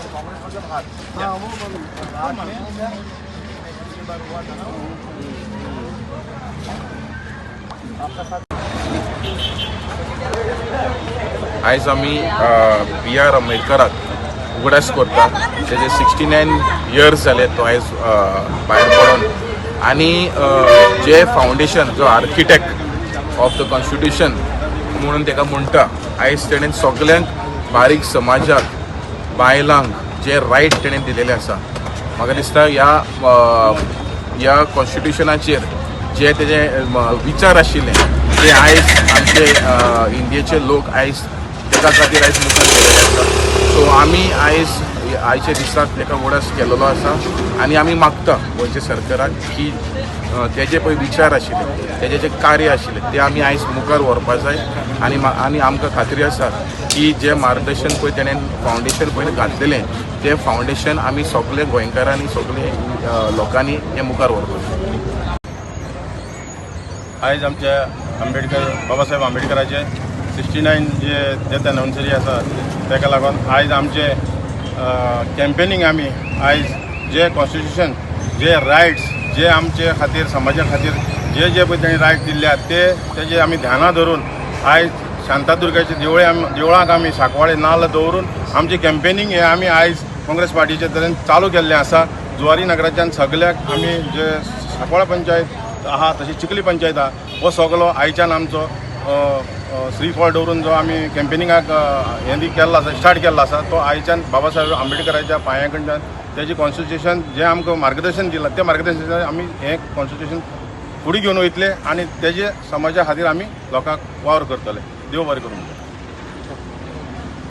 आयज आमी BR आंबेडकराक उगडास करता. तेजे 69 इयर्स जाले तो आयज भायर पडून. आनी जे फावंडेशन जो आर्किटेक्ट ऑफ द कॉन्स्टिट्यूशन म्हणून ताका म्हणटा, आयज तेणें सगळ्यांक बारीक समाजाक बायलांक जे रायट तेणें दिलेले आसा. म्हाका दिसता ह्या कॉन्स्टिट्यूशनाचेर जे तेजे विचार आशिल्ले ते आयज आमचे इंडियेचे लोक आयज तेका खातीर आयज मुखार गेलेले आसा. सो आमी आयच्या दिसाक तेका उगडास केलेलो आसा. आनी आमी मागता गोंयच्या सरकाराक की तेजे पळय विचार आशिल्ले, तेजे जे कार्य आशिल्ले ते आमी आयज मुखार व्हरपा जाय. आनी आमकां खात्री आसा की जे मार्गदर्शन पळय तेणें फावंडेशन पयलीं घातलेलें ते फावंडेशन आमी सगळे गोंयकारांनी सगळे लोकांनी हें मुखार व्हरपाक. आयज आमचे बाबासाहेब आंबेडकराचे 69 जे डेथ एनिवर्सरी आसा ताका लागून आयज आमचे कॅम्पेनींग आमी आयज जे कॉन्स्टिट्यूशन जे रायट्स जे आमचे खातीर समाजा खातीर जे जे पळय तेणी रायट दिल्ल्या तेजे आमी ध्यानां धरून आयज शांतादुर्गाचे देवळांक आमी सांकवाळे नाल्ल दवरून आमचे कॅम्पेनींग हे आमी आयज काँग्रेस पार्टीचे तरेन चालू केल्लें आसा. जुवारी नगराच्यान सगळ्याक आमी जे सांकवाळे पंचायत आहा तशी चिखली पंचायत आहा हो सगळो आयच्यान आमचो श्रीफळ दवरून जो आमी कॅम्पेनींगाक हें केल्लो आसा स्टार्ट केल्लो आसा तो आयच्यान बाबासाहेब आंबेडकराच्या पांया कडच्यान तेजें कॉन्स्टिट्यूशन जें आमकां मार्गदर्शन दिलां त्या मार्गदर्शनान आमी हें कॉन्स्टिट्यूशन फुडें घेवन वयतले आनी तेजे समाजा खातीर आमी लोकांक वावर करतले. देव बरें करूं.